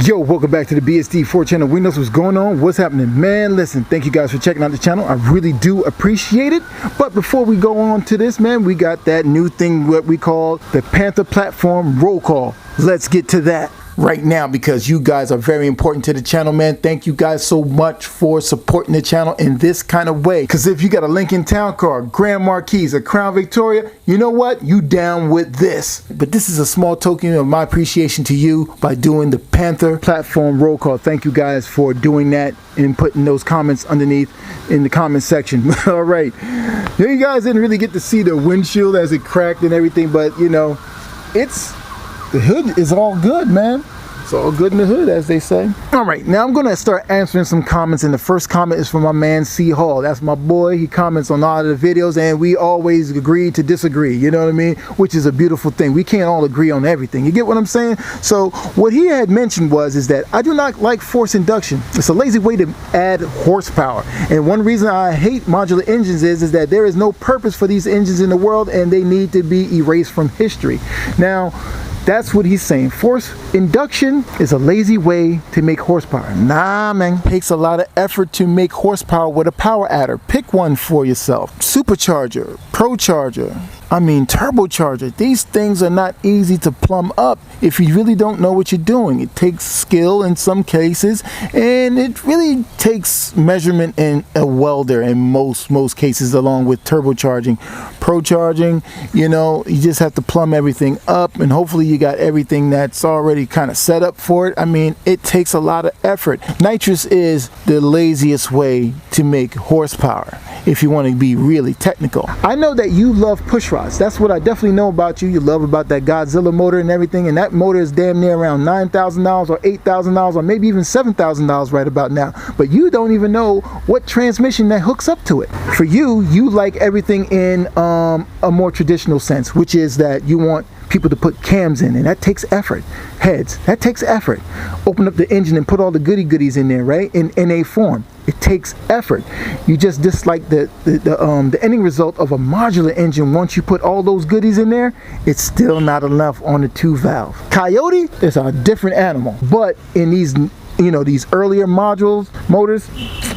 Yo, welcome back to the BSD4 channel. We know what's going on, what's happening. Man, listen, thank you guys for checking out the channel. I really do appreciate it. But before we go on to this, man, we got that new thing, what we call the Panther platform roll call. Let's get to that right now because you guys are very important to the channel, man. Thank you guys so much for supporting the channel in this kind of way. Because if you got a Lincoln Town Car, Grand Marquis, a Crown Victoria, you know what? You down with this. But this is a small token of my appreciation to you by doing the Panther platform roll call. Thank you guys for doing that and putting those comments underneath in the comment section. All right. You guys didn't really get to see the windshield as it cracked and everything, but you know, the hood is all good, man. It's all good in the hood, as they say. All right, now I'm gonna start answering some comments, and the first comment is from my man C Hall. That's my boy. He comments on all of the videos, and we always agree to disagree, you know what I mean? Which is a beautiful thing. We can't all agree on everything. You get what I'm saying? So what he had mentioned is that I do not like forced induction. It's a lazy way to add horsepower. And one reason I hate modular engines is that there is no purpose for these engines in the world, and they need to be erased from history. Now, that's what he's saying. Forced induction is a lazy way to make horsepower. Nah, man. It takes a lot of effort to make horsepower with a power adder. Pick one for yourself. Supercharger, procharger, turbocharger. These things are not easy to plumb up if you really don't know what you're doing. It takes skill in some cases, and it really takes measurement in a welder in most cases, along with turbocharging. Procharging, you know, you just have to plumb everything up, and hopefully you got everything that's already kind of set up for it. I mean, it takes a lot of effort. Nitrous is the laziest way to make horsepower if you want to be really technical. I know that you love push rods. That's what I definitely know about you. You love about that Godzilla motor and everything, and that motor is damn near around $9,000 or $8,000 or maybe even $7,000 right about now. But you don't even know what transmission that hooks up to it. For you, you like everything in a more traditional sense, which is that you want people to put cams in, and that takes effort. Heads, that takes effort. Open up the engine and put all the goodies in there, right? In a form. It takes effort. You just dislike the ending result of a modular engine. Once you put all those goodies in there, it's still not enough on the 2-valve. Coyote is a different animal, but in these, you know, these earlier motors,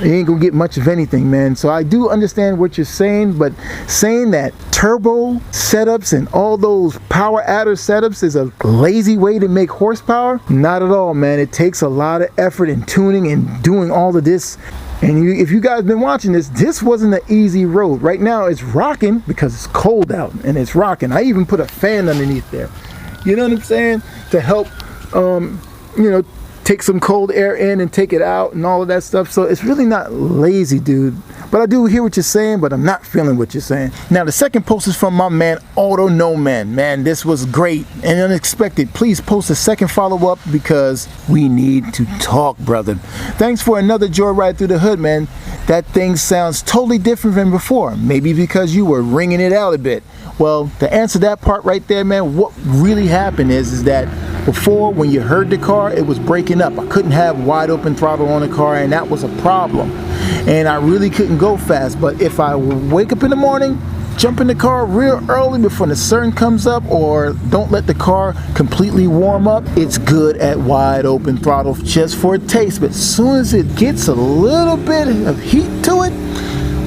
you ain't gonna get much of anything, man. So I do understand what you're saying, but saying that turbo setups and all those power adder setups is a lazy way to make horsepower, not at all, man. It takes a lot of effort in tuning and doing all of this. And if you guys been watching this wasn't an easy road. Right now it's rocking because it's cold out and it's rocking. I even put a fan underneath there. You know what I'm saying? To help, you know, take some cold air in and take it out and all of that stuff. So it's really not lazy, dude. But I do hear what you're saying, but I'm not feeling what you're saying. Now, the second post is from my man, Auto No Man. Man, this was great and unexpected. Please post a second follow-up because we need to talk, brother. Thanks for another joyride through the hood, man. That thing sounds totally different than before. Maybe because you were ringing it out a bit. Well, to answer that part right there, man, what really happened is that before, when you heard the car, it was breaking up. I couldn't have wide open throttle on the car, and that was a problem. And I really couldn't go fast. But if I wake up in the morning, jump in the car real early before the sun comes up, or don't let the car completely warm up, it's good at wide open throttle just for a taste. But as soon as it gets a little bit of heat to it,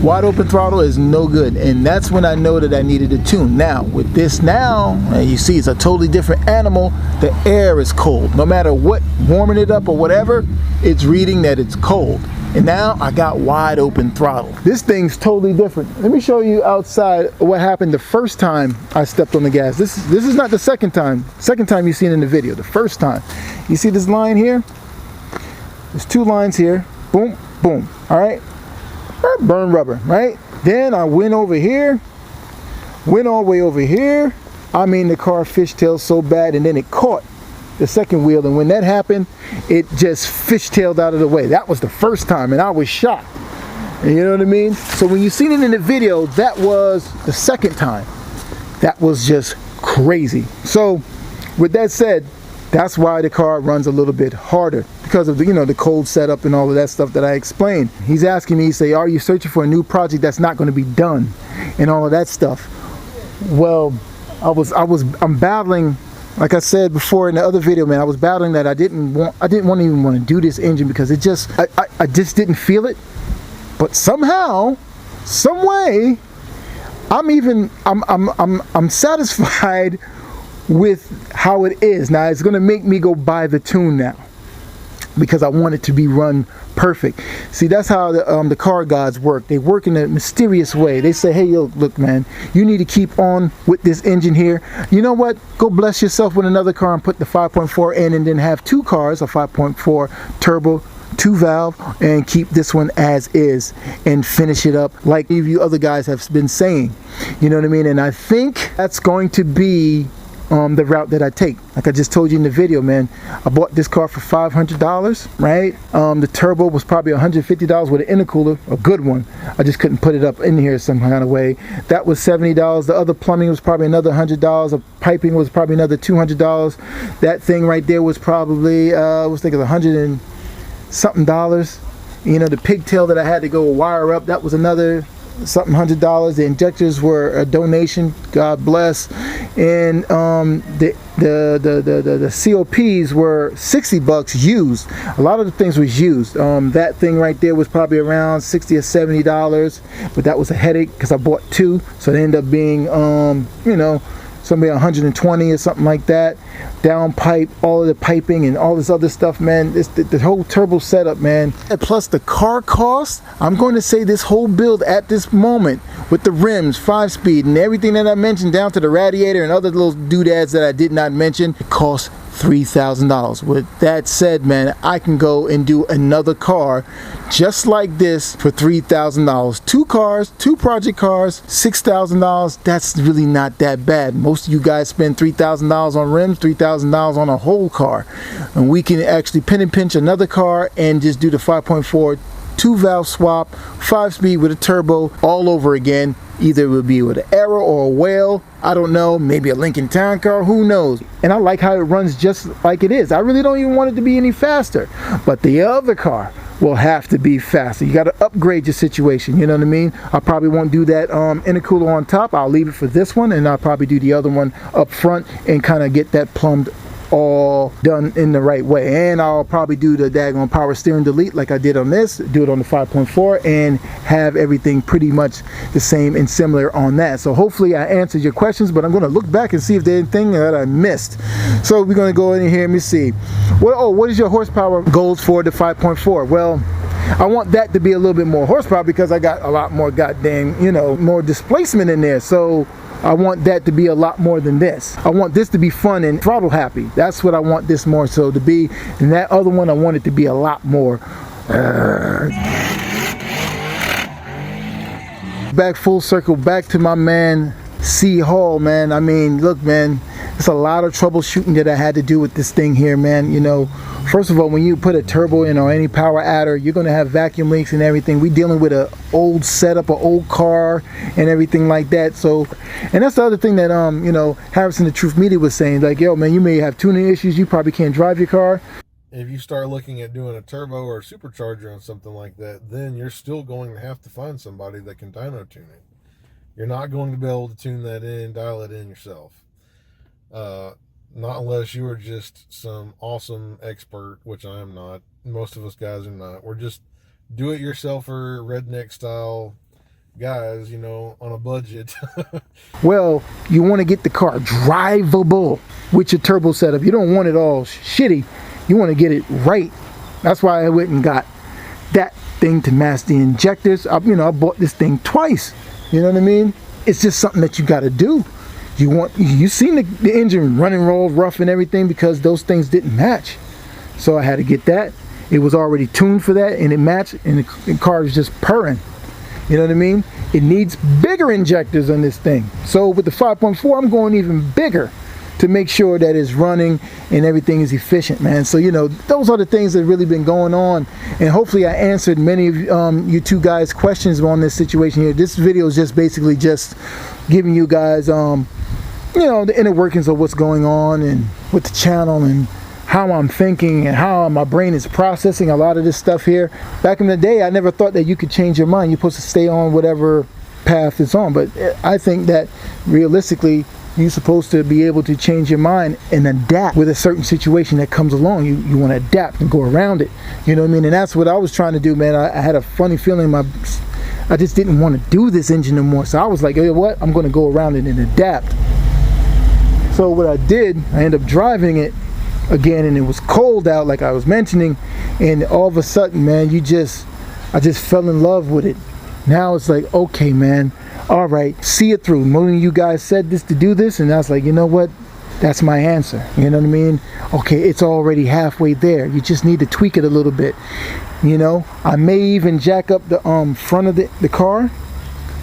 wide open throttle is no good, and that's when I know that I needed to tune. Now with this you see it's a totally different animal. The air is cold. No matter what, warming it up or whatever, it's reading that it's cold. And now I got wide open throttle. This thing's totally different. Let me show you outside what happened the first time I stepped on the gas. This is not the second time. Second time you've seen in the video. The first time. You see this line here? There's two lines here. Boom, boom. All right. Burn rubber, right? Then I went over here, went all the way over here. I mean, the car fishtailed so bad, and then it caught the second wheel, and when that happened, it just fishtailed out of the way. That was the first time, and I was shocked. And you know what I mean? So when you seen it in the video, that was the second time. That was just crazy. So with that said, that's why the car runs a little bit harder, because of the, you know, the cold setup and all of that stuff that I explained. He's asking me, say, are you searching for a new project that's not going to be done and all of that stuff? Well, I'm battling Like I said before in the other video, man, I was battling that I didn't even want to do this engine because it just, I just didn't feel it. But somehow, some way, I'm satisfied with how it is. Now it's gonna make me go buy the tune now, because I want it to be run perfect. See, that's how the car gods work. They work in a mysterious way. They say, hey, yo, look, man, you need to keep on with this engine here. You know what? Go bless yourself with another car and put the 5.4 in, and then have two cars, a 5.4 turbo, 2-valve, and keep this one as is and finish it up like you other guys have been saying. You know what I mean? And I think that's going to be the route that I take. Like I just told you in the video, man, I bought this car for $500, right? The turbo was probably $150 with an intercooler, a good one. I just couldn't put it up in here some kind of way. That was $70. The other plumbing was probably another $100. The piping was probably another $200. That thing right there was probably I was thinking $100 and something dollars. You know, the pigtail that I had to go wire up, that was another something $100. The injectors were a donation, God bless. And the COPs were $60 used. A lot of the things was used. That thing right there was probably around $60 or $70, but that was a headache because I bought two, so it ended up being you know, somewhere 120 or something like that. Down pipe, all of the piping and all this other stuff, man. It's the whole turbo setup, man. And plus the car cost, I'm going to say this whole build at this moment with the rims, 5-speed, and everything that I mentioned down to the radiator and other little doodads that I did not mention, it costs $3,000. With that said, man, I can go and do another car just like this for $3,000. Two cars, two project cars, $6,000. That's really not that bad. Most of you guys spend $3,000 on rims, $3,000 on a whole car, and we can actually pin and pinch another car and just do the 5.4 2-valve swap, 5-speed with a turbo all over again. Either it would be with an Arrow or a Whale, I don't know, maybe a Lincoln Town Car, who knows. And I like how it runs just like it is. I really don't even want it to be any faster, but the other car will have to be faster. You got to upgrade your situation, you know what I mean? I probably won't do that intercooler on top. I'll leave it for this one, and I'll probably do the other one up front and kind of get that plumbed all done in the right way. And I'll probably do the daggone power steering delete like I did on this, do it on the 5.4, and have everything pretty much the same and similar on that. So hopefully I answered your questions, but I'm going to look back and see if there's anything that I missed. So we're going to go in here and let me see. What is your horsepower goals for the 5.4? Well, I want that to be a little bit more horsepower because I got a lot more goddamn, you know, more displacement in there. So I want that to be a lot more than this. I want this to be fun and throttle happy. That's what I want this more so to be. And that other one, I want it to be a lot more. Back full circle, back to my man C Hall, man. I mean, look, man, it's a lot of troubleshooting that I had to do with this thing here, man. You know, first of all, when you put a turbo in or any power adder, you're going to have vacuum leaks and everything. We dealing with an old setup, an old car and everything like that. So, and that's the other thing that, you know, Harrison the Truth Media was saying, like, yo, man, you may have tuning issues. You probably can't drive your car. If you start looking at doing a turbo or a supercharger on something like that, then you're still going to have to find somebody that can dyno tune it. You're not going to be able to tune that in, dial it in yourself. Not unless you are just some awesome expert, which I am not. Most of us guys are not. We're just do-it-yourselfer, redneck style guys, you know, on a budget. Well, you want to get the car drivable with your turbo setup. You don't want it all shitty. You want to get it right. That's why I went and got that thing to match the injectors. I bought this thing twice. You know what I mean? It's just something that you got to do. You seen the engine running roll rough and everything because those things didn't match. So I had to get that. It was already tuned for that and it matched, and the car is just purring. You know what I mean? It needs bigger injectors on this thing. So with the 5.4, I'm going even bigger to make sure that it's running and everything is efficient, man. So, you know, those are the things that have really been going on. And hopefully I answered many of you two guys' questions on this situation here. This video is just basically just giving you guys, you know, the inner workings of what's going on and with the channel and how I'm thinking and how my brain is processing a lot of this stuff here. Back in the day, I never thought that you could change your mind. You're supposed to stay on whatever path it's on. But I think that realistically, You're supposed to be able to change your mind and adapt with a certain situation that comes along. You want to adapt and go around it. You know what I mean? And that's what I was trying to do, man. I had a funny feeling I just didn't want to do this engine anymore. So I was like, you know what? I'm going to go around it and adapt. So what I did, I ended up driving it again, and it was cold out, like I was mentioning, and all of a sudden, man, I just fell in love with it. Now it's like, okay, man, all right, see it through. Most of you guys said this to do this, and I was like, you know what? That's my answer. You know what I mean? Okay, it's already halfway there. You just need to tweak it a little bit. You know, I may even jack up the front of the car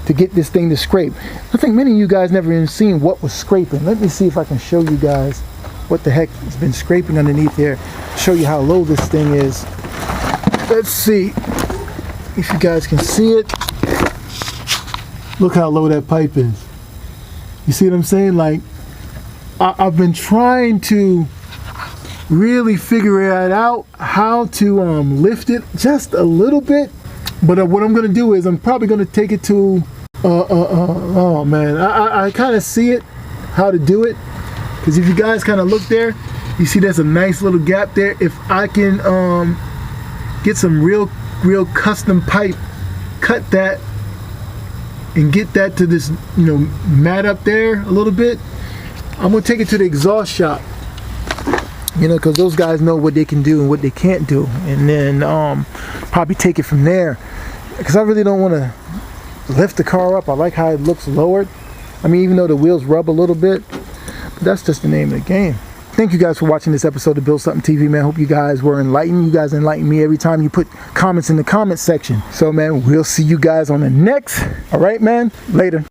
to get this thing to scrape. I think many of you guys never even seen what was scraping. Let me see if I can show you guys what the heck has been scraping underneath there. Show you how low this thing is. Let's see if you guys can see it. Look how low that pipe is. You see what I'm saying? Like, I've been trying to really figure it out how to lift it just a little bit. But what I'm gonna do is I'm probably gonna take it to oh man, I kind of see it how to do it, because if you guys kind of look there, you see there's a nice little gap there. If I can get some real custom pipe, cut that and get that to this, you know, mat up there a little bit, I'm gonna take it to the exhaust shop, you know, because those guys know what they can do and what they can't do, and then probably take it from there, because I really don't want to lift the car up. I like how it looks lowered. I mean, even though the wheels rub a little bit, but that's just the name of the game. Thank you guys for watching this episode of Build Something TV, man. Hope you guys were enlightened. You guys enlighten me every time you put comments in the comment section. So, man, we'll see you guys on the next. All right, man. Later.